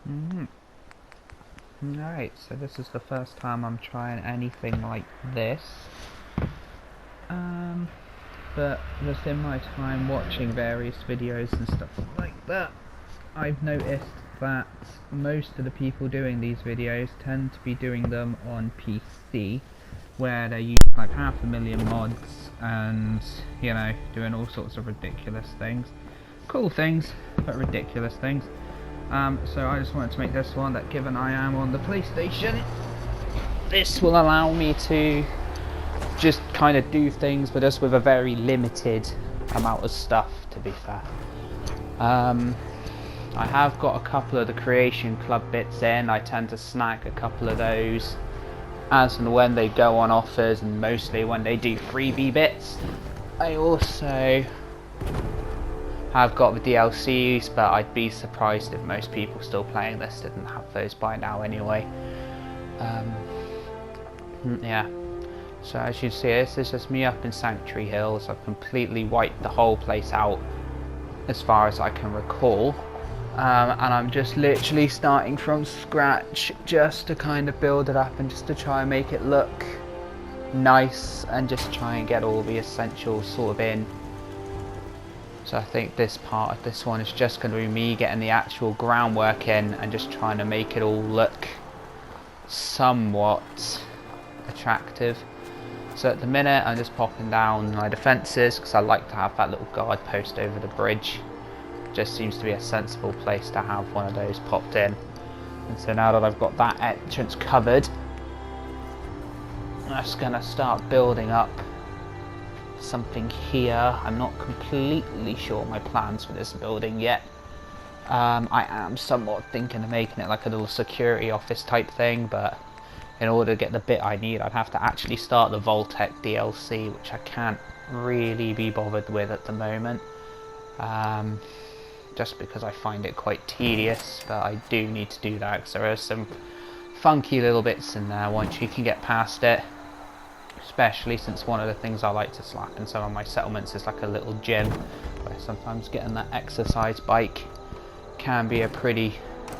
Mhm. Alright, so this is the first time I'm trying anything like this. But just in my time watching various videos and stuff like that, I've noticed that most of the people doing these videos tend to be doing them on PC, where they're using like 500,000 mods and, you know, doing all sorts of ridiculous things. Cool things, but ridiculous things. So I just wanted to make this one that, given I am on the PlayStation, this will allow me to just kind of do things, but just with a very limited amount of stuff, to be fair. I have got a couple of the Creation Club bits in. I tend to snag a couple of those as and when they go on offers, and mostly when they do freebie bits. I also have got the DLCs, but I'd be surprised if most people still playing this didn't have those by now anyway. Yeah. So as you see, this is just me up in Sanctuary Hills. I've completely wiped the whole place out as far as I can recall. And I'm just literally starting from scratch just to kind of build it up and just to try and make it look nice and just try and get all the essentials sort of in. So I think this part of this one is just going to be me getting the actual groundwork in and just trying to make it all look somewhat attractive. So at the minute I'm just popping down my defences because I like to have that little guard post over the bridge. Just seems to be a sensible place to have one of those popped in. And so now that I've got that entrance covered, I'm just going to start building up something here. I'm not completely sure my plans for this building yet. I am somewhat thinking of making it like a little security office type thing, but in order to get the bit I need, I'd have to actually start the Voltec DLC, which I can't really be bothered with at the moment. Just because I find it quite tedious, but I do need to do that because there are some funky little bits in there once you can get past it. Especially since one of the things I like to slap in some of my settlements is like a little gym, where sometimes getting that exercise bike can be a pretty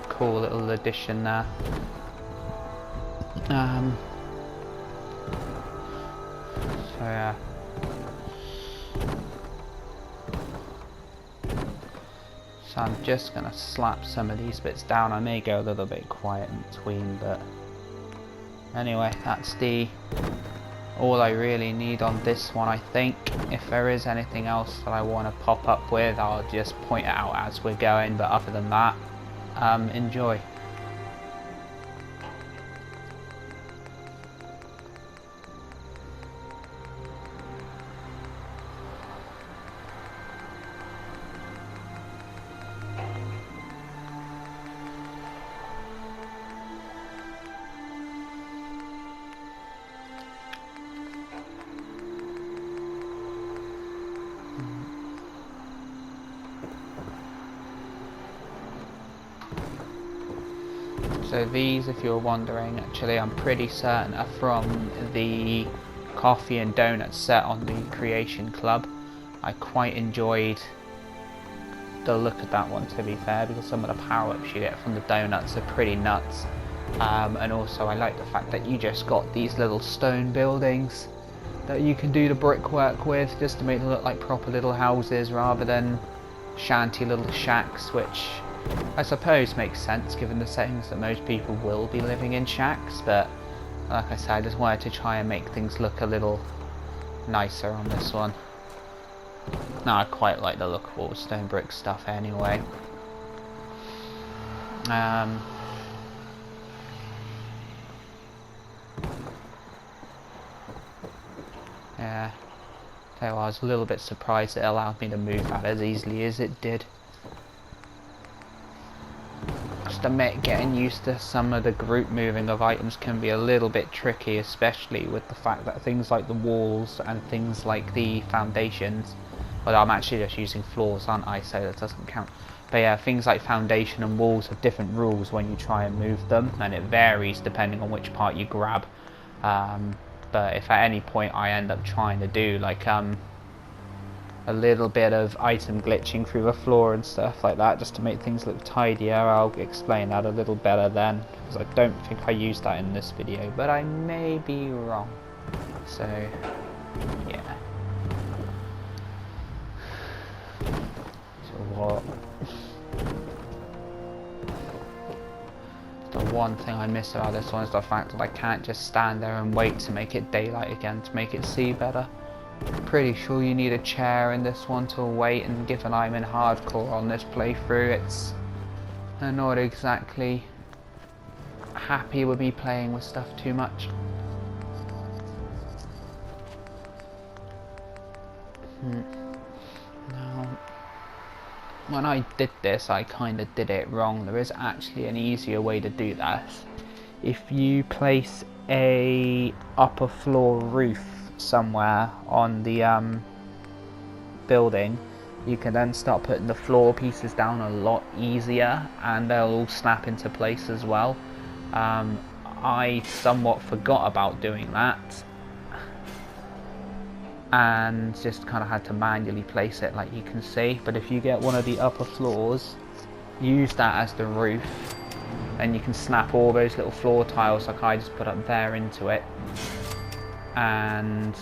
cool little addition there. So yeah. So I'm just going to slap some of these bits down. I may go a little bit quiet in between, but anyway, that's all I really need on this one, I think. If there is anything else that I want to pop up with, I'll just point it out as we're going, but other than that, enjoy. So these, if you're wondering, actually I'm pretty certain are from the coffee and donuts set on the Creation Club. I quite enjoyed the look of that one, to be fair, because some of the power-ups you get from the donuts are pretty nuts. And also I like the fact that you just got these little stone buildings that you can do the brickwork with, just to make them look like proper little houses rather than shanty little shacks, which I suppose makes sense given the settings that most people will be living in shacks. But like I said, I just wanted to try and make things look a little nicer on this one. Now I quite like the look of all the stone brick stuff anyway. Yeah, so I was a little bit surprised it allowed me to move that as easily as it did. Just admit, getting used to some of the group moving of items can be a little bit tricky, especially with the fact that things like the walls and things like the foundations, well, I'm actually just using floors, aren't I, so that doesn't count. But yeah, things like foundation and walls have different rules when you try and move them, and it varies depending on which part you grab. But if at any point I end up trying to do like a little bit of item glitching through the floor and stuff like that, just to make things look tidier. I'll explain that a little better then, because I don't think I used that in this video, but I may be wrong. So, yeah. So what? The one thing I miss about this one is the fact that I can't just stand there and wait to make it daylight again to make it see better. Pretty sure you need a chair in this one to wait, and given I'm in hardcore on this playthrough, I'm not exactly happy with me playing with stuff too much. Now, when I did this, I kind of did it wrong. There is actually an easier way to do this. If you place a upper floor roof somewhere on the building, you can then start putting the floor pieces down a lot easier, and they'll all snap into place as well. I somewhat forgot about doing that and just kind of had to manually place it, like you can see. But if you get one of the upper floors, use that as the roof, and you can snap all those little floor tiles like I just put up there into it, and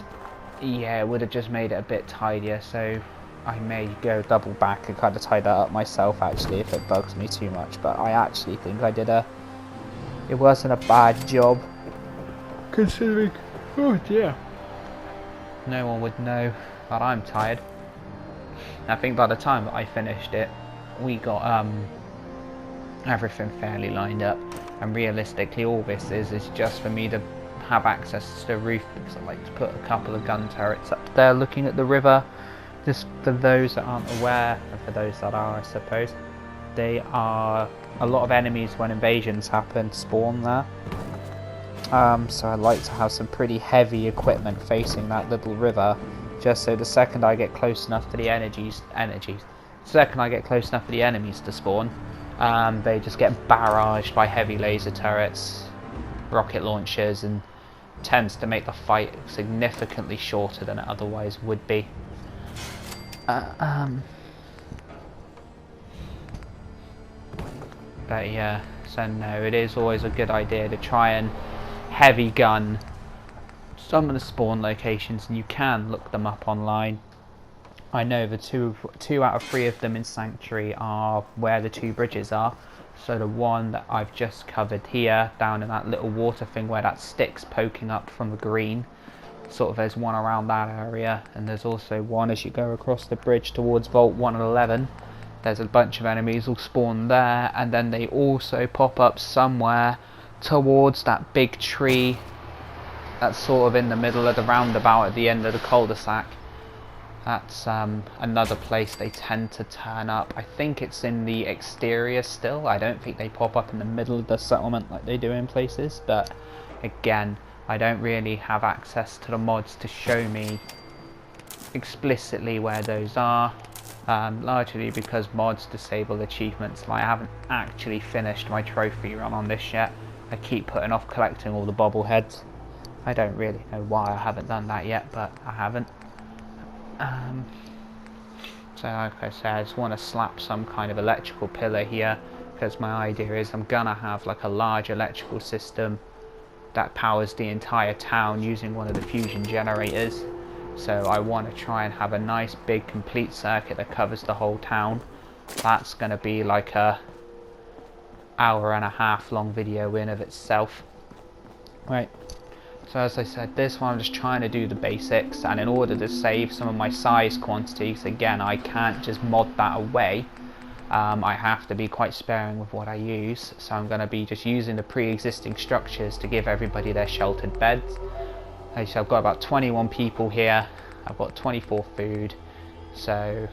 yeah, it would have just made it a bit tidier. So I may go double back and kind of tie that up myself actually if it bugs me too much, but I actually think I did it wasn't a bad job considering. Oh dear, no one would know that I'm tired. I think by the time that I finished it, we got everything fairly lined up, and realistically all this is just for me to have access to the roof, because I like to put a couple of gun turrets up there looking at the river. Just for those that aren't aware, and for those that are, I suppose, they are a lot of enemies when invasions happen spawn there. So I like to have some pretty heavy equipment facing that little river, just so the second I get close enough for the second I get close enough for the enemies to spawn, they just get barraged by heavy laser turrets, rocket launchers, and tends to make the fight significantly shorter than it otherwise would be. But yeah, so no, it is always a good idea to try and heavy gun some of the spawn locations, and you can look them up online. I know the two out of three of them in Sanctuary are where the two bridges are. So the one that I've just covered here, down in that little water thing where that stick's poking up from the green, sort of there's one around that area, and there's also one as you go across the bridge towards Vault 1 and 11. There's a bunch of enemies all spawn there, and then they also pop up somewhere towards that big tree that's sort of in the middle of the roundabout at the end of the cul-de-sac. That's another place they tend to turn up. I think it's in the exterior still. I don't think they pop up in the middle of the settlement like they do in places, but again, I don't really have access to the mods to show me explicitly where those are, largely because mods disable achievements. I haven't actually finished my trophy run on this yet. I keep putting off collecting all the bobbleheads. I don't really know why I haven't done that yet, but I haven't. So like I said, I just want to slap some kind of electrical pillar here, because my idea is I'm gonna have like a large electrical system that powers the entire town using one of the fusion generators. So I want to try and have a nice big complete circuit that covers the whole town. That's gonna be like a hour-and-a-half long video in of itself. Right. So as I said, this one I'm just trying to do the basics, and in order to save some of my size quantities, again, I can't just mod that away. I have to be quite sparing with what I use, so I'm going to be just using the pre-existing structures to give everybody their sheltered beds. So I've got about 21 people here, I've got 24 food, so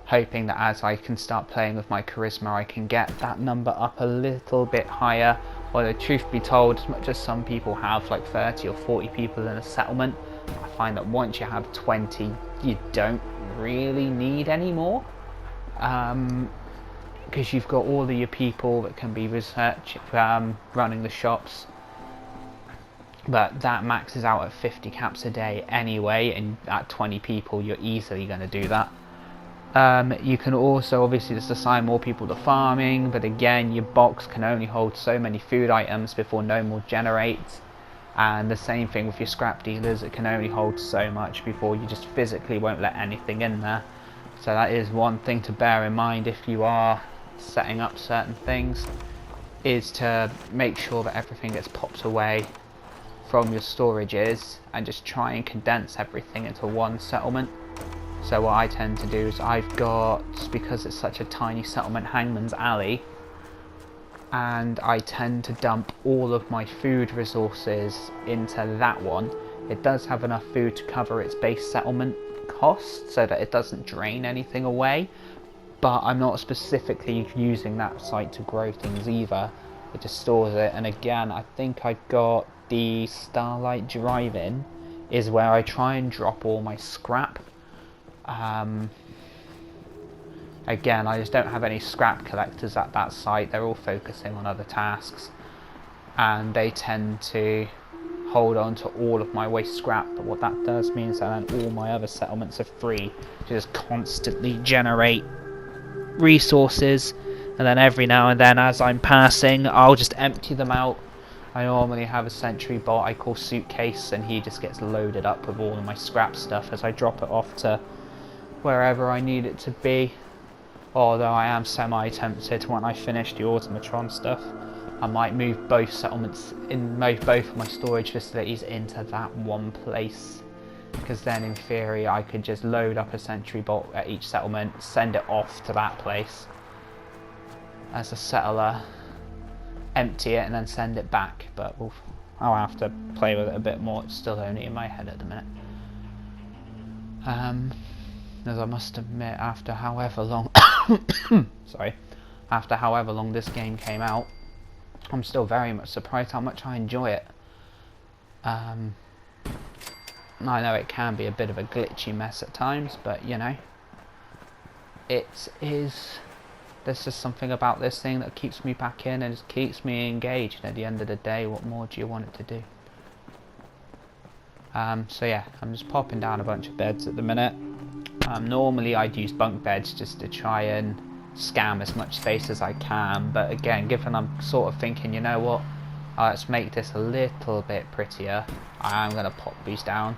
hoping that as I can start playing with my charisma I can get that number up a little bit higher. Although truth be told, as much as some people have like 30 or 40 people in a settlement, I find that once you have 20 you don't really need any more, because you've got all of your people that can be research running the shops, but that maxes out at 50 caps a day anyway, and at 20 people you're easily going to do that. You can also obviously just assign more people to farming, but again your box can only hold so many food items before no more generates, and the same thing with your scrap dealers, it can only hold so much before you just physically won't let anything in there. So that is one thing to bear in mind if you are setting up certain things, is to make sure that everything gets popped away from your storages and just try and condense everything into one settlement. So what I tend to do is I've got, because it's such a tiny settlement, Hangman's Alley, and I tend to dump all of my food resources into that one. It does have enough food to cover its base settlement cost so that it doesn't drain anything away, but I'm not specifically using that site to grow things either. It just stores it. And again, I think I've got the Starlight Drive-In is where I try and drop all my scrap. Again, I just don't have any scrap collectors at that site. They're all focusing on other tasks, and they tend to hold on to all of my waste scrap. But what that does means that then all my other settlements are free to just constantly generate resources, and then every now and then as I'm passing I'll just empty them out. I normally have a sentry bot I call Suitcase, and he just gets loaded up with all of my scrap stuff as I drop it off to wherever I need it to be. Although I am semi-tempted, when I finish the automatron stuff, I might move both settlements, both of my storage facilities into that one place, because then in theory I could just load up a sentry bot at each settlement, send it off to that place as a settler, empty it and then send it back. But I'll have to play with it a bit more. It's still only in my head at the minute. As I must admit, after however long after however long this game came out, I'm still very much surprised how much I enjoy it. I know it can be a bit of a glitchy mess at times, but you know, there's just something about this thing that keeps me back in and just keeps me engaged. At the end of the day, what more do you want it to do? So yeah, I'm just popping down a bunch of beds at the minute. Normally I'd use bunk beds just to try and scam as much space as I can, but again, given I'm sort of thinking, you know what, let's make this a little bit prettier, I am going to pop these down.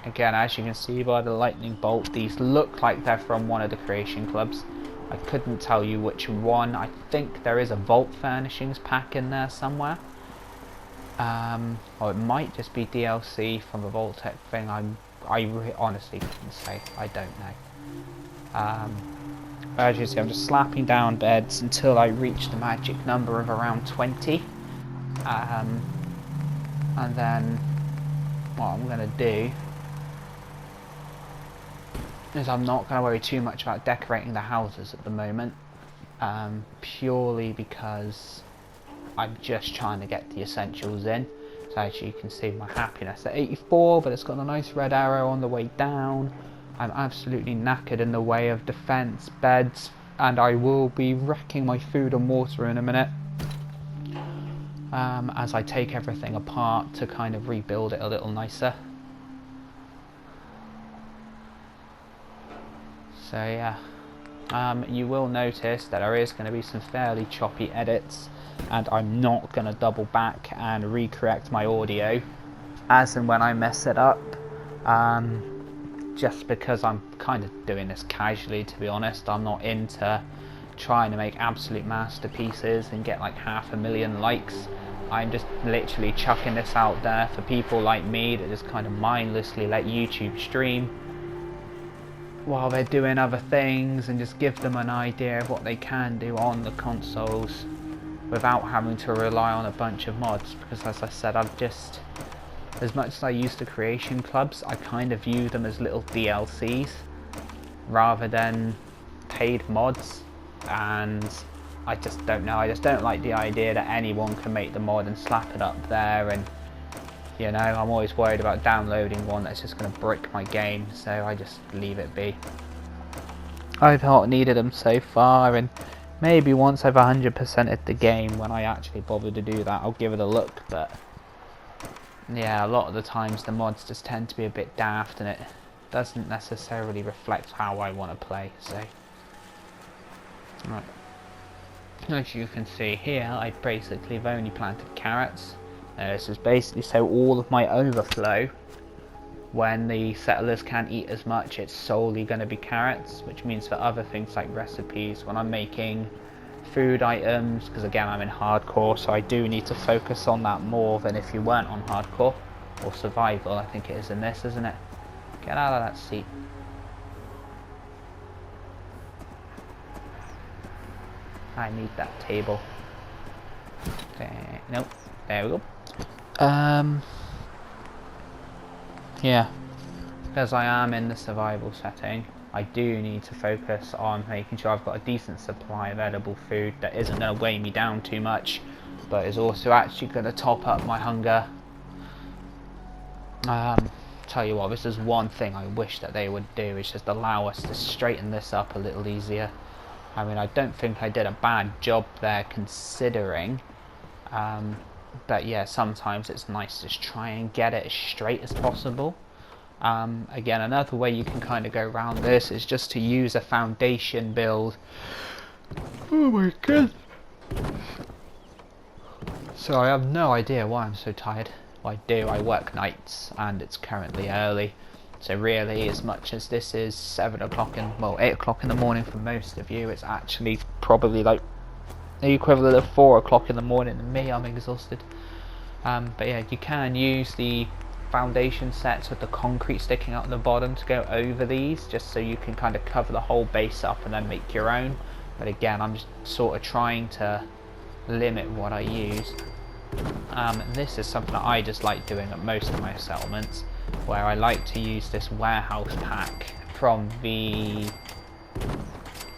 Again, as you can see by the lightning bolt, these look like they're from one of the creation clubs. I couldn't tell you which one. I think there is a vault furnishings pack in there somewhere. Or it might just be DLC from the Vault-Tec thing. I honestly couldn't say. I don't know. As you see, I'm just slapping down beds until I reach the magic number of around 20. And then what I'm going to do is I'm not going to worry too much about decorating the houses at the moment. Purely because I'm just trying to get the essentials in. So as you can see, my happiness at 84, but it's got a nice red arrow on the way down. I'm absolutely knackered in the way of defense, beds, and I will be wrecking my food and water in a minute. As I take everything apart to kind of rebuild it a little nicer. So yeah, you will notice that there is going to be some fairly choppy edits, and I'm not going to double back and recorrect my audio as and when I mess it up, just because I'm kind of doing this casually, to be honest. I'm not into trying to make absolute masterpieces and get like 500,000 likes. I'm just literally chucking this out there for people like me that just kind of mindlessly let YouTube stream while they're doing other things, and just give them an idea of what they can do on the consoles without having to rely on a bunch of mods. Because as I said, I've just, as much as I use the creation clubs, I kind of view them as little DLCs rather than paid mods, and I just don't know, I just don't like the idea that anyone can make the mod and slap it up there. And you know, I'm always worried about downloading one that's just going to brick my game, so I just leave it be. I've not needed them so far, and maybe once I've 100%ed the game, when I actually bother to do that, I'll give it a look. But yeah, a lot of the times the mods just tend to be a bit daft and it doesn't necessarily reflect how I want to play. So, right. As you can see here, I basically have only planted carrots. This is basically so all of my overflow, when the settlers can't eat as much, it's solely going to be carrots, which means for other things like recipes, when I'm making food items, because again I'm in hardcore, so I do need to focus on that more than if you weren't on hardcore, or survival, I think it is in this, isn't it? Get out of that seat. I need that table. Nope, there we go. Yeah, because I am in the survival setting, I do need to focus on making sure I've got a decent supply of edible food that isn't going to weigh me down too much, but is also actually going to top up my hunger. Tell you what, this is one thing I wish that they would do, is just allow us to straighten this up a little easier. I mean, I don't think I did a bad job there considering, but yeah, sometimes it's nice to just try and get it as straight as possible. Again, another way you can kind of go around this is just to use a foundation build. Oh my god. So I have no idea why I'm so tired. Well, I do, I work nights and it's currently early. So really, as much as this is 7 o'clock well, 8 o'clock in the morning for most of you, it's actually probably like the equivalent of 4 o'clock in the morning to me. I'm exhausted. But yeah, you can use the foundation sets with the concrete sticking out the bottom to go over these, just so you can kind of cover the whole base up and then make your own. But again, I'm just sort of trying to limit what I use. This is something that I just like doing at most of my settlements, where I like to use this warehouse pack from the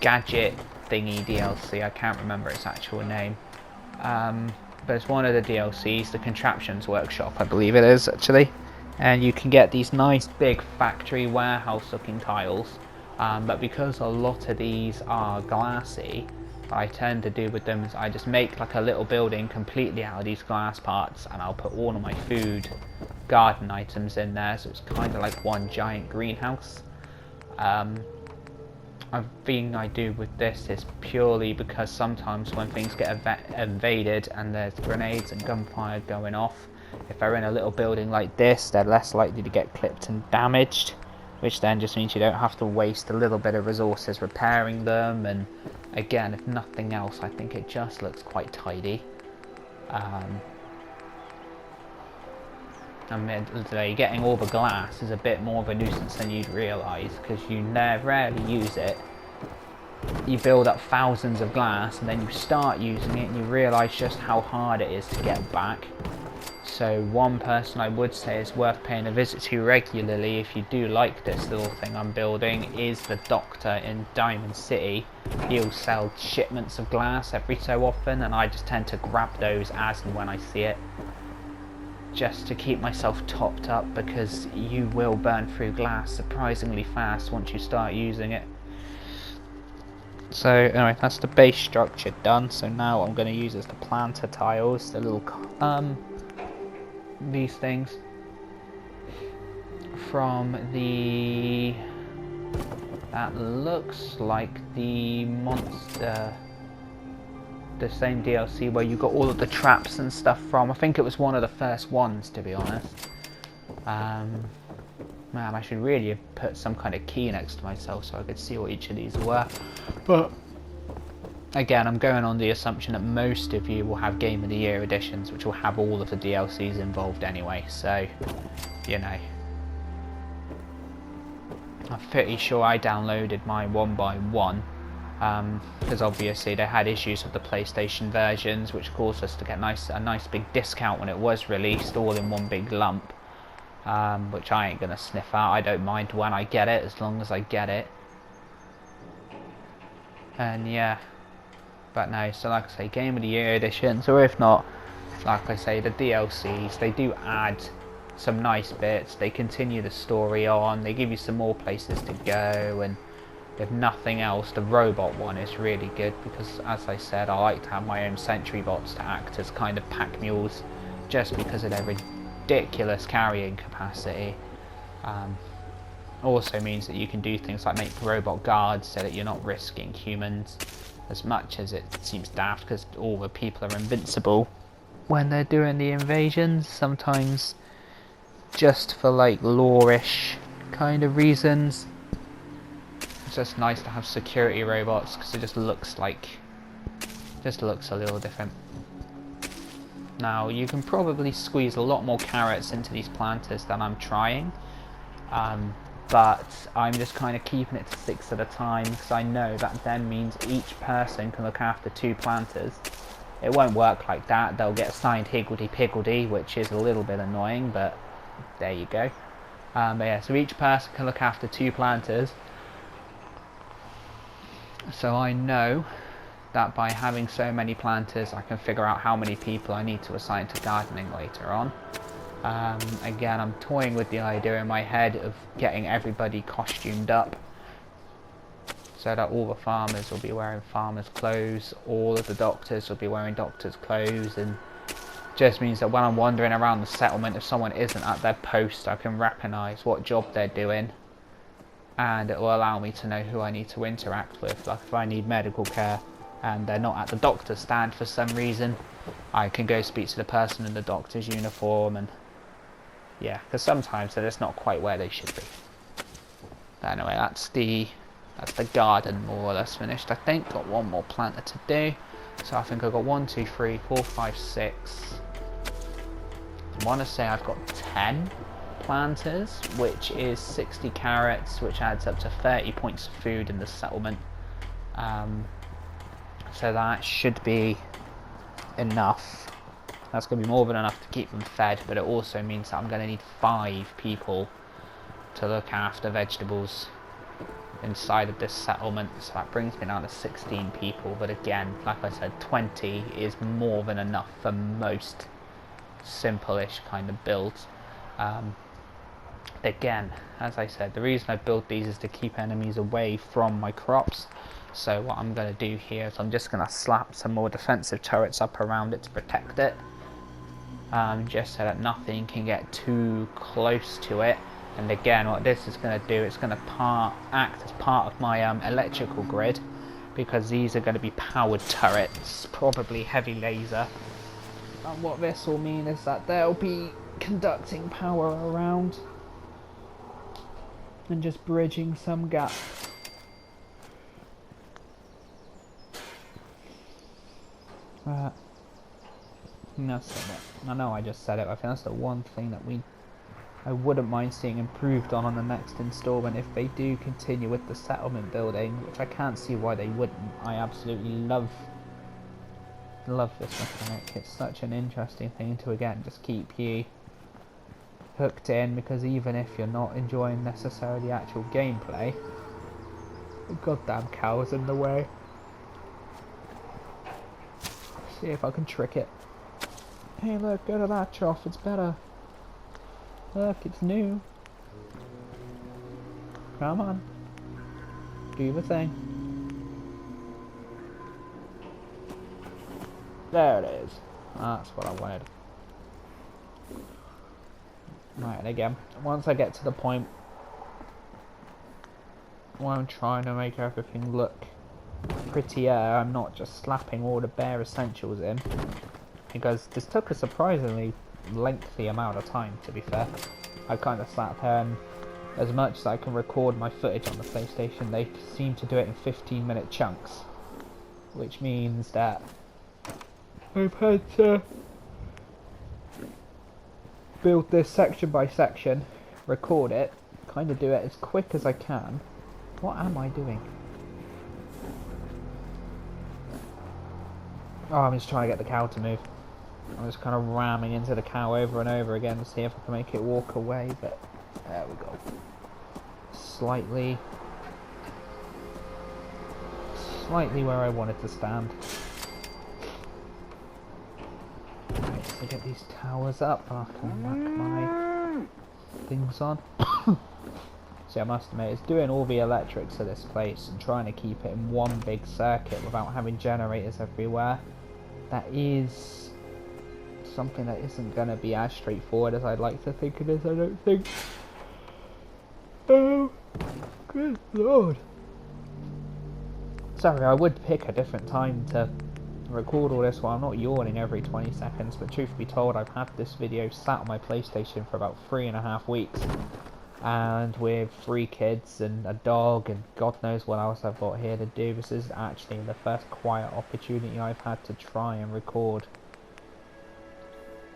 gadget thingy DLC. I can't remember its actual name, but it's one of the DLCs, the Contraptions Workshop I believe it is actually, and you can get these nice big factory warehouse looking tiles, but because a lot of these are glassy, what I tend to do with them is I just make like a little building completely out of these glass parts, and I'll put all of my food, garden items in there, so it's kind of like one giant greenhouse. A thing I do with this is purely because sometimes when things get invaded and there's grenades and gunfire going off, if they're in a little building like this, they're less likely to get clipped and damaged, which then just means you don't have to waste a little bit of resources repairing them. And again, if nothing else, I think it just looks quite tidy. I mean, getting all the glass is a bit more of a nuisance than you'd realise, because you rarely use it. You build up thousands of glass and then you start using it and you realise just how hard it is to get back. So one person I would say is worth paying a visit to regularly if you do like this little thing I'm building is the Doctor in Diamond City. He'll sell shipments of glass every so often, and I just tend to grab those as and when I see it, just to keep myself topped up, because you will burn through glass surprisingly fast once you start using it. So anyway, that's the base structure done. So now what I'm going to use is the planter tiles, the little these things from the, that looks like the monster, the same DLC where you got all of the traps and stuff from. I think it was one of the first ones, to be honest. Man, I should really have put some kind of key next to myself so I could see what each of these were. But again, I'm going on the assumption that most of you will have Game of the Year editions, which will have all of the DLCs involved anyway, so, you know. I'm pretty sure I downloaded mine one by one, because obviously they had issues with the PlayStation versions, which caused us to get a nice big discount when it was released, all in one big lump, which I ain't going to sniff out. I don't mind when I get it, as long as I get it. And yeah. But no, so like I say, Game of the Year editions, or if not, like I say, the DLCs, they do add some nice bits, they continue the story on, they give you some more places to go, and if nothing else, the robot one is really good, because as I said, I like to have my own sentry bots to act as kind of pack mules, just because of their ridiculous carrying capacity. Also means that you can do things like make robot guards so that you're not risking humans as much, as it seems daft because all the people are invincible when they're doing the invasions, sometimes just for like lore-ish kind of reasons. It's just nice to have security robots because it just looks a little different. Now you can probably squeeze a lot more carrots into these planters than I'm trying, but I'm just kind of keeping it to 6 at a time because I know that then means each person can look after 2 planters. It won't work like that, they'll get assigned higgledy-piggledy, which is a little bit annoying, but there you go. But yeah, so each person can look after 2 planters. So I know that by having so many planters I can figure out how many people I need to assign to gardening later on. Again, I'm toying with the idea in my head of getting everybody costumed up so that all the farmers will be wearing farmers' clothes, all of the doctors will be wearing doctors' clothes, and just means that when I'm wandering around the settlement, if someone isn't at their post, I can recognise what job they're doing, and it will allow me to know who I need to interact with. Like if I need medical care and they're not at the doctor's stand for some reason, I can go speak to the person in the doctor's uniform, and yeah, because sometimes they're just not quite where they should be. But anyway, that's the garden more or less finished. I think got one more planter to do, so I think I've got 1, 2, 3, 4, 5, 6. I want to say I've got 10 planters, which is 60 carrots, which adds up to 30 points of food in the settlement. So that should be enough. That's going to be more than enough to keep them fed, but it also means that I'm going to need 5 people to look after vegetables inside of this settlement, so that brings me down to 16 people. But again, like I said, 20 is more than enough for most simple-ish kind of builds. Again, as I said, the reason I built these is to keep enemies away from my crops. So what I'm going to do here is I'm just going to slap some more defensive turrets up around it to protect it, just so that nothing can get too close to it. And again, what this is going to do, it's going to act as part of my electrical grid, because these are going to be powered turrets, probably heavy laser. And what this will mean is that they'll be conducting power around and just bridging some gap. That's it. I know I just said it, I think that's the one thing that I wouldn't mind seeing improved on the next installment if they do continue with the settlement building, which I can't see why they wouldn't. I absolutely love this mechanic. It's such an interesting thing to, again, just keep you hooked in, because even if you're not enjoying necessarily the actual gameplay, the goddamn cow's in the way. See if I can trick it. Hey look, go to that trough, it's better. Look, it's new. Come on. Do the thing. There it is. That's what I wanted. Right, and again, once I get to the point where I'm trying to make everything look prettier, I'm not just slapping all the bare essentials in, because this took a surprisingly lengthy amount of time, to be fair. I kind of sat there, and as much as I can record my footage on the PlayStation, they seem to do it in 15-minute chunks, which means that I've had to build this section by section, record it, kind of do it as quick as I can. What am I doing? Oh, I'm just trying to get the cow to move. I'm just kind of ramming into the cow over and over again to see if I can make it walk away, but there we go. Slightly where I wanted to stand. Right, so get these towers up, and I can whack my things on. See, I must admit, it's doing all the electrics of this place and trying to keep it in one big circuit without having generators everywhere. That is something that isn't going to be as straightforward as I'd like to think it is, I don't think. Oh, good lord. Sorry, I would pick a different time to record all this while I'm not yawning every 20 seconds, but truth be told, I've had this video sat on my PlayStation for about 3.5 weeks, and with 3 kids and a dog and God knows what else I've got here to do, this is actually the first quiet opportunity I've had to try and record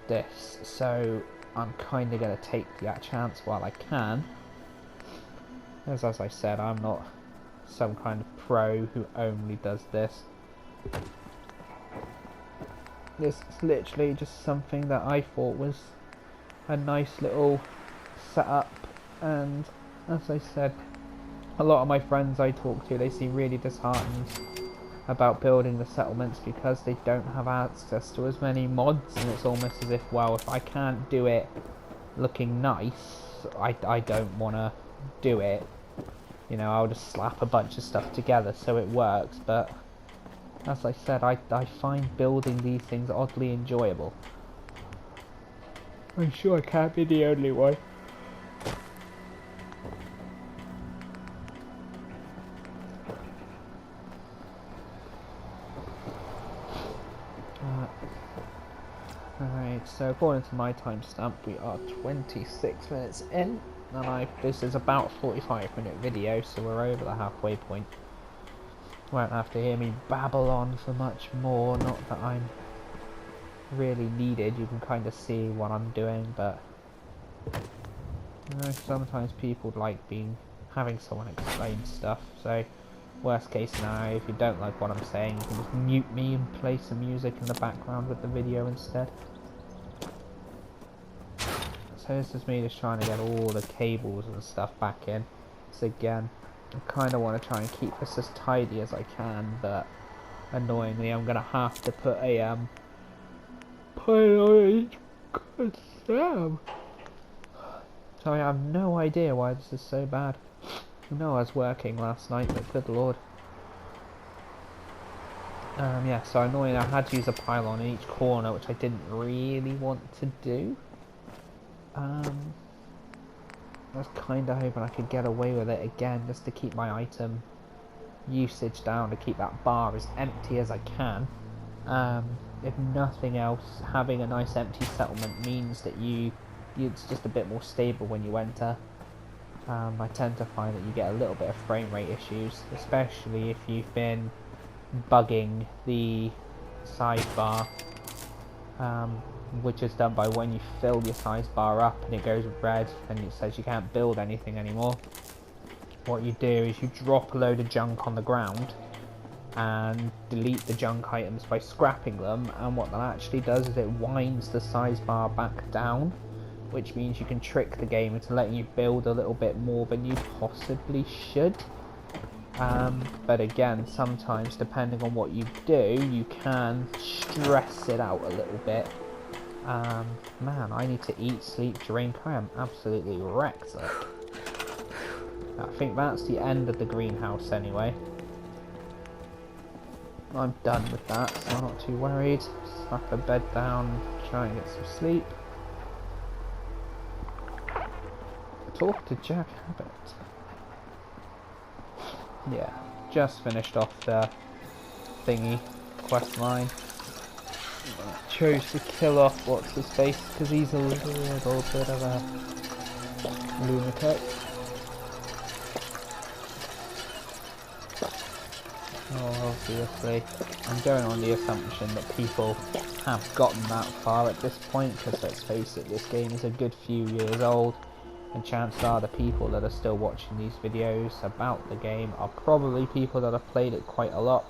this, so I'm kind of going to take that chance while I can. As I said, I'm not some kind of pro who only does this. This is literally just something that I thought was a nice little setup, and as I said, a lot of my friends I talk to, they seem really disheartened about building the settlements because they don't have access to as many mods, and it's almost as if, well, if I can't do it looking nice, I don't want to do it. You know, I'll just slap a bunch of stuff together so it works, but as I said, I find building these things oddly enjoyable. I'm sure I can't be the only one. Alright, so according to my timestamp, we are 26 minutes in, and this is about a 45-minute video, so we're over the halfway point. Won't have to hear me babble on for much more, not that I'm really needed, you can kind of see what I'm doing, but you know, sometimes people like having someone explain stuff, so worst case scenario, if you don't like what I'm saying, you can just mute me and play some music in the background with the video instead. So this is me just trying to get all the cables and stuff back in. So again, I kind of want to try and keep this as tidy as I can, but annoyingly I'm going to have to put a pile on each good Sam. So I have no idea why this is so bad. I know I was working last night, but good lord. Yeah, so annoying, I had to use a pylon in each corner, which I didn't really want to do. I was kind of hoping I could get away with it again, just to keep my item usage down, to keep that bar as empty as I can. If nothing else, having a nice empty settlement means that it's just a bit more stable when you enter. I tend to find that you get a little bit of frame rate issues, especially if you've been bugging the sidebar, which is done by when you fill your size bar up and it goes red and it says you can't build anything anymore. What you do is you drop a load of junk on the ground and delete the junk items by scrapping them, and what that actually does is it winds the size bar back down, which means you can trick the game into letting you build a little bit more than you possibly should. But again, sometimes depending on what you do, you can stress it out a little bit. Man, I need to eat, sleep, drink. I am absolutely wrecked. Like, I think that's the end of the greenhouse anyway. I'm done with that, so I'm not too worried. Slap a bed down, try and get some sleep. Talk to Jack Abbott. Yeah, just finished off the thingy quest line. Chose to kill off what's his face because he's a little bit of a lunatic. Oh, obviously, I'm going on the assumption that people have gotten that far at this point, because let's face it, this game is a good few years old, and chances are the people that are still watching these videos about the game are probably people that have played it quite a lot.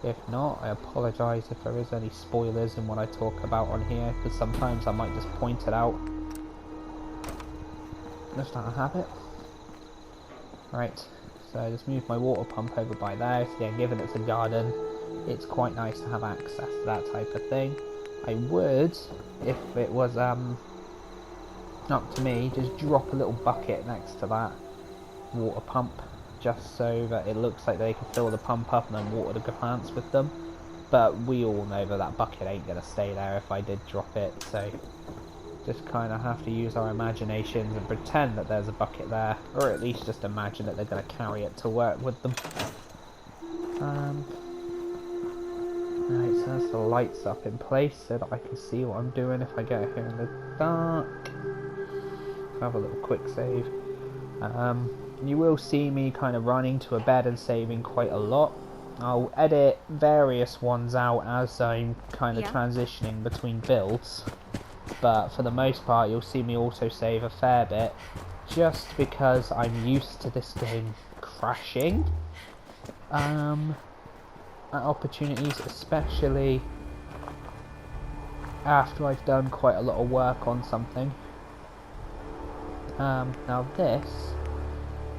If not, I apologise if there is any spoilers in what I talk about on here, because sometimes I might just point it out. Just out of habit. Right, so I just moved my water pump over by there, so yeah, given it's a garden, it's quite nice to have access to that type of thing. I would, if it was up to me, just drop a little bucket next to that water pump, just so that it looks like they can fill the pump up and then water the plants with them. but we all know that that bucket ain't gonna stay there if I did drop it, so just kind of have to use our imaginations and pretend that there's a bucket there, or at least just imagine that they're gonna carry it to work with them. Right, so that's the lights up in place so that I can see what I'm doing if I get here in the dark. Have a little quick save. You will see me kind of running to a bed and saving quite a lot. I'll edit various ones out as I'm kind of transitioning between builds, but for the most part you'll see me also save a fair bit, just because I'm used to this game crashing at opportunities, especially after I've done quite a lot of work on something. Now this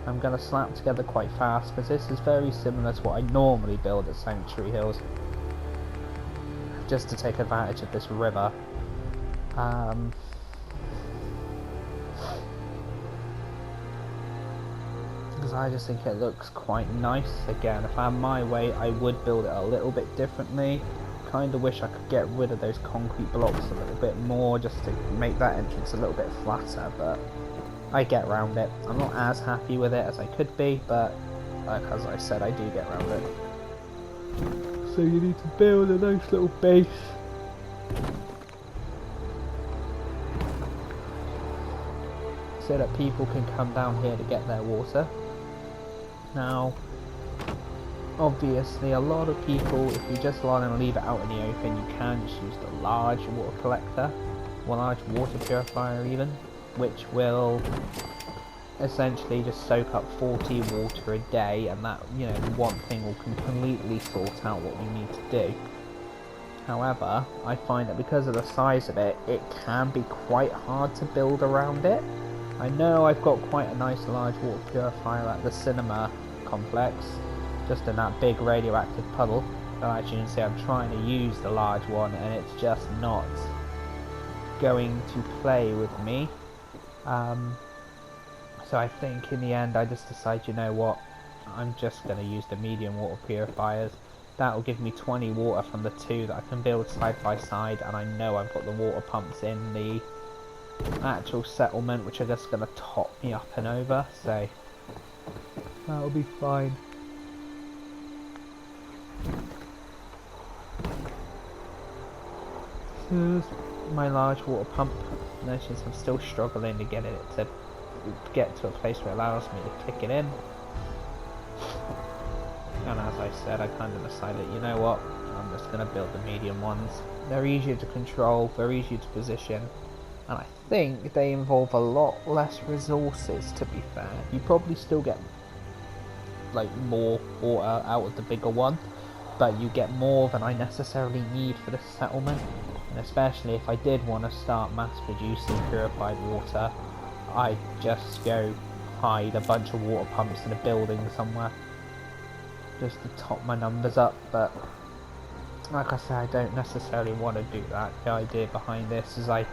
I'm going to slap together quite fast, because this is very similar to what I normally build at Sanctuary Hills, just to take advantage of this river. Because I just think it looks quite nice. Again, if I had my way, I would build it a little bit differently. Kind of wish I could get rid of those concrete blocks a little bit more, just to make that entrance a little bit flatter, but I get around it. I'm not as happy with it as I could be, but like as I said, I do get around it. So you need to build a nice little base. So that people can come down here to get their water. Now, obviously a lot of people, if you just want to leave it out in the open, you can just use the large water collector, or large water purifier even, which will essentially just soak up 40 water a day, and that, you know, one thing will completely sort out what you need to do. However, I find that because of the size of it, it can be quite hard to build around it. I know I've got quite a nice large water purifier at the cinema complex, just in that big radioactive puddle, but as you can see I'm trying to use the large one and it's just not going to play with me. So I think in the end I just decided, you know what, I'm just going to use the medium water purifiers. That will give me 20 water from the two that I can build side by side, and I know I've got the water pumps in the actual settlement which are just going to top me up and over, so that'll be fine. Here's my large water pump. Notice I'm still struggling to get it to get to a place where it allows me to click it in. And as I said, I kind of decided, you know what, I'm just going to build the medium ones. They're easier to control, they're easier to position, and I think they involve a lot less resources, to be fair. You probably still get like more water out of the bigger one, but you get more than I necessarily need for this settlement. And especially if I did want to start mass producing purified water, I'd just go hide a bunch of water pumps in a building somewhere just to top my numbers up. But like I said, I don't necessarily want to do that. The idea behind this is I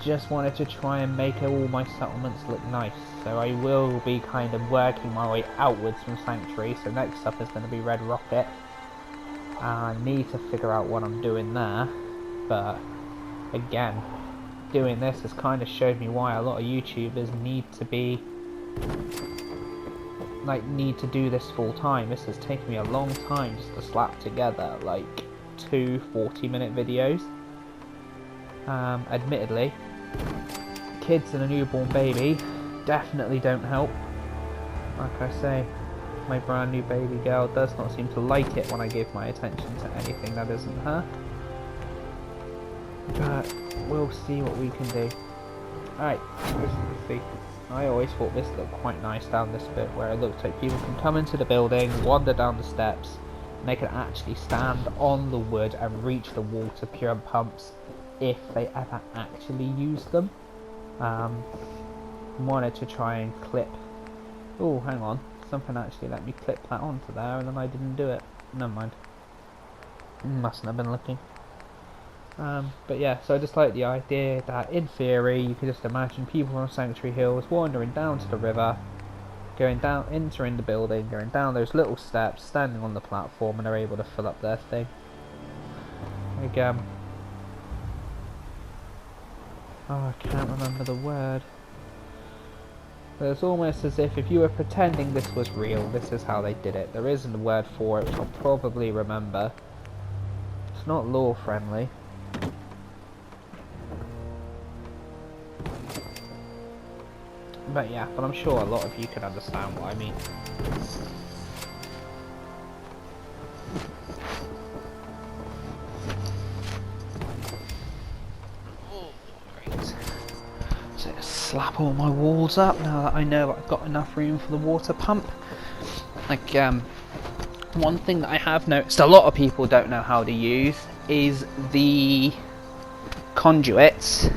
just wanted to try and make all my settlements look nice. So I will be kind of working my way outwards from Sanctuary. So next up is going to be Red Rocket. I need to figure out what I'm doing there, but again, doing this has kind of showed me why a lot of YouTubers need to do this full time. This has taken me a long time just to slap together like 2 40-minute videos. Admittedly, kids and a newborn baby definitely don't help. Like I say, my brand new baby girl does not seem to like it when I give my attention to anything that isn't her. But we'll see what we can do. Alright, let's see. I always thought this looked quite nice down this bit, where it looks like people can come into the building, wander down the steps, and they can actually stand on the wood and reach the water pure pumps if they ever actually use them. Wanted to try and clip. Oh, hang on. Something actually let me clip that onto there, and then I didn't do it. Never mind. Mustn't have been looking. But yeah, so I just like the idea that in theory you can just imagine people on Sanctuary Hills wandering down to the river, going down, entering the building, going down those little steps, standing on the platform, and are able to fill up their thing. Like, oh, I can't remember the word. But it's almost as if you were pretending this was real, this is how they did it. There isn't a word for it, which I'll probably remember. It's not law friendly. But yeah, but I'm sure a lot of you can understand what I mean. So slap all my walls up now that I know I've got enough room for the water pump. Like, one thing that I have noticed a lot of people don't know how to use is the conduits.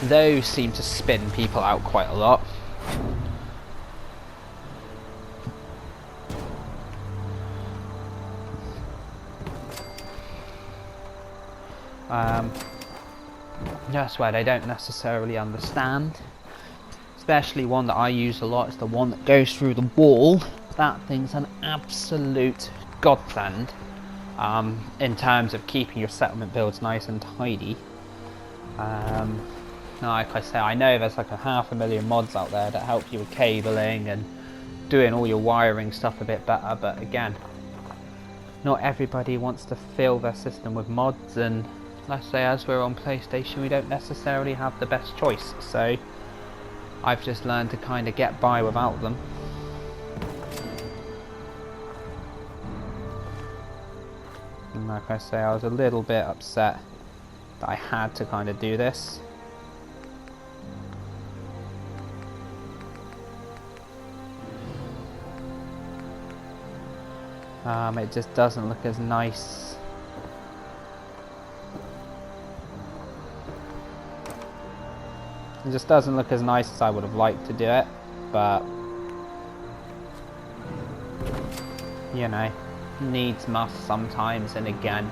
Those seem to spin people out quite a lot. That's where they don't necessarily understand. Especially one that I use a lot is the one that goes through the wall. That thing's an absolute godsend in terms of keeping your settlement builds nice and tidy. Like I say, I know there's like 500,000 mods out there that help you with cabling and doing all your wiring stuff a bit better, but again, not everybody wants to fill their system with mods, and let's say as we're on PlayStation we don't necessarily have the best choice, so I've just learned to kind of get by without them. And like I say, I was a little bit upset that I had to kind of do this. It just doesn't look as nice. It just doesn't look as nice as I would have liked to do it, but you know, needs must sometimes. And again,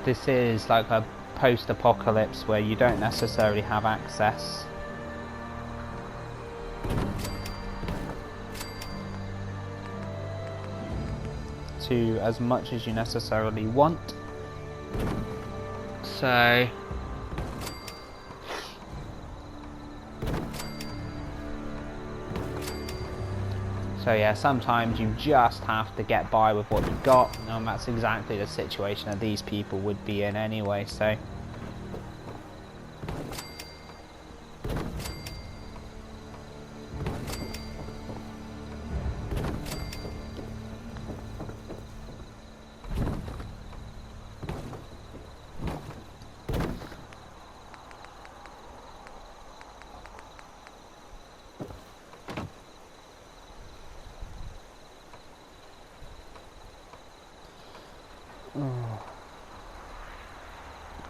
this is like a post-apocalypse where you don't necessarily have access to as much as you necessarily want. So yeah, sometimes you just have to get by with what you've got, and that's exactly the situation that these people would be in anyway, so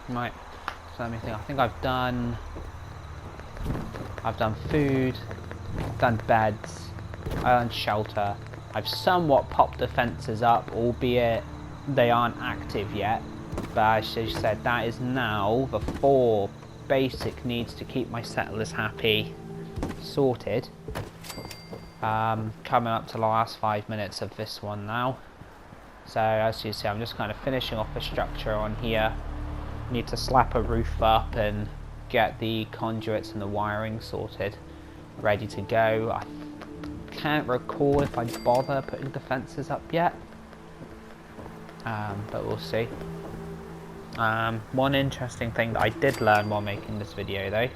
right, so let me think. I think I've done food, I've done beds, I've done shelter. I've somewhat popped the fences up, albeit they aren't active yet, but as I said, that is now the 4 basic needs to keep my settlers happy sorted. Coming up to the last 5 minutes of this one now, so as you see, I'm just kind of finishing off the structure on here. Need to slap a roof up and get the conduits and the wiring sorted, ready to go. I can't recall if I bother putting the fences up yet, but we'll see. One interesting thing that I did learn while making this video though,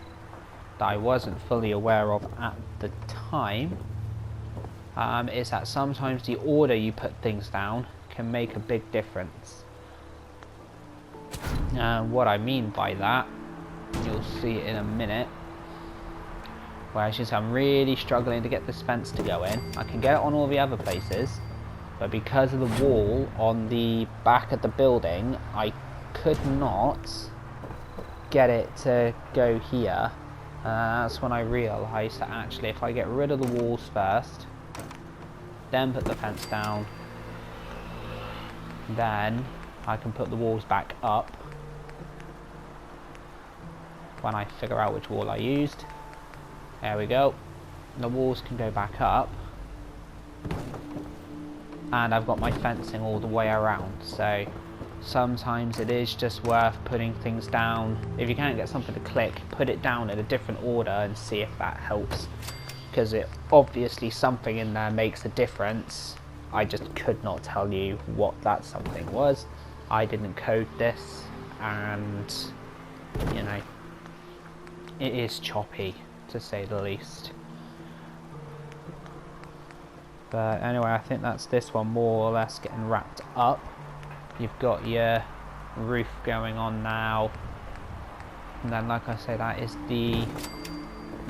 that I wasn't fully aware of at the time, is that sometimes the order you put things down can make a big difference. What I mean by that, you'll see it in a minute. Whereas just I'm really struggling to get this fence to go in. I can get it on all the other places, but because of the wall on the back of the building, I could not get it to go here. That's when I realised that actually if I get rid of the walls first, then put the fence down, then I can put the walls back up when I figure out which wall I used. There we go. The walls can go back up, and I've got my fencing all the way around, so sometimes it is just worth putting things down. If you can't get something to click, put it down in a different order and see if that helps, because it obviously something in there makes a difference. I just could not tell you what that something was. I didn't code this, and you know, it is choppy to say the least. But anyway, I think that's this one more or less getting wrapped up. You've got your roof going on now, and then like I say, that is the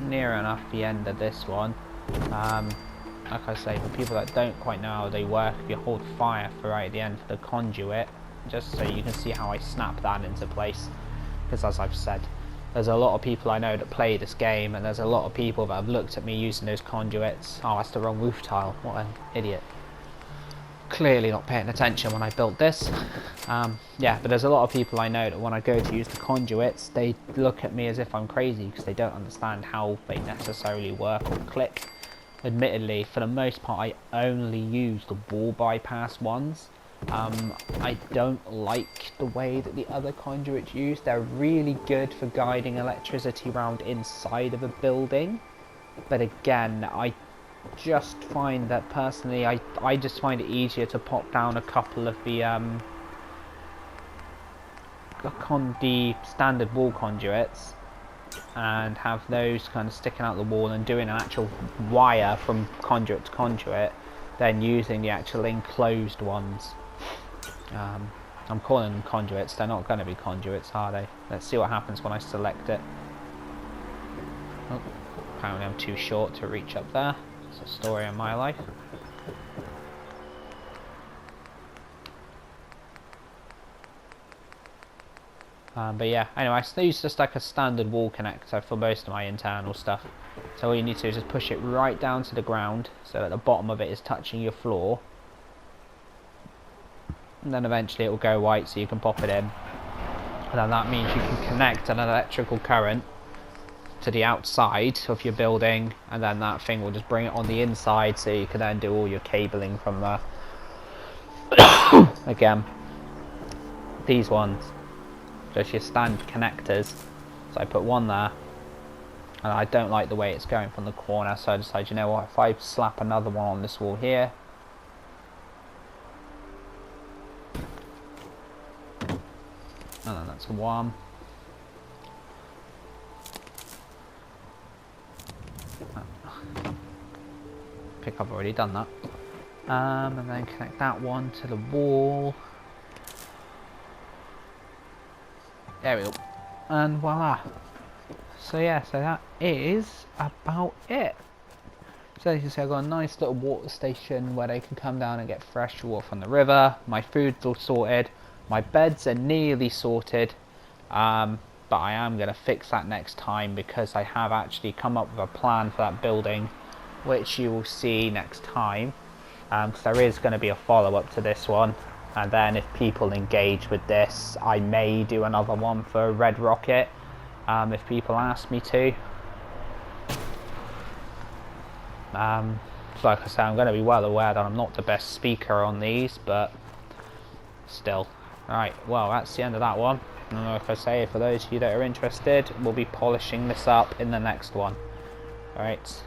near enough the end of this one. Like I say, for people that don't quite know how they work, if you hold fire for right at the end for the conduit, just so you can see how I snap that into place, because as I've said, there's a lot of people I know that play this game, and there's a lot of people that have looked at me using those conduits. Oh, that's the wrong roof tile, what an idiot. Clearly not paying attention when I built this. Yeah, but there's a lot of people I know that when I go to use the conduits, they look at me as if I'm crazy, because they don't understand how they necessarily work or click. Admittedly, for the most part, I only use the wall bypass ones. I don't like the way that the other conduits use. They're really good for guiding electricity around inside of a building, but again, I just find that personally, I just find it easier to pop down a couple of the standard wall conduits and have those kind of sticking out the wall and doing an actual wire from conduit to conduit, than using the actual enclosed ones. I'm calling them conduits, they're not going to be conduits, are they? Let's see what happens when I select it. Oh, apparently I'm too short to reach up there. It's a story of my life. But yeah, anyway, I use just like a standard wall connector for most of my internal stuff. So all you need to do is just push it right down to the ground, so that the bottom of it is touching your floor. And then eventually it will go white, so you can pop it in. And then that means you can connect an electrical current to the outside of your building, and then that thing will just bring it on the inside, so you can then do all your cabling from there. Again, these ones, just your standard connectors. So I put one there, and I don't like the way it's going from the corner, so I decided, you know what, if I slap another one on this wall here, and then that's one. I think I've already done that. And then connect that one to the wall. There we go. And voila. So yeah, so that is about it. So as you can see, I've got a nice little water station where they can come down and get fresh water from the river. My food's all sorted. My beds are nearly sorted. But I am going to fix that next time, because I have actually come up with a plan for that building, which you will see next time. Because there is going to be a follow-up to this one. And then if people engage with this, I may do another one for Red Rocket, if people ask me to. So like I say, I'm going to be well aware that I'm not the best speaker on these, but still. Right, well, that's the end of that one. And like I say, for those of you that are interested, we'll be polishing this up in the next one. Alright.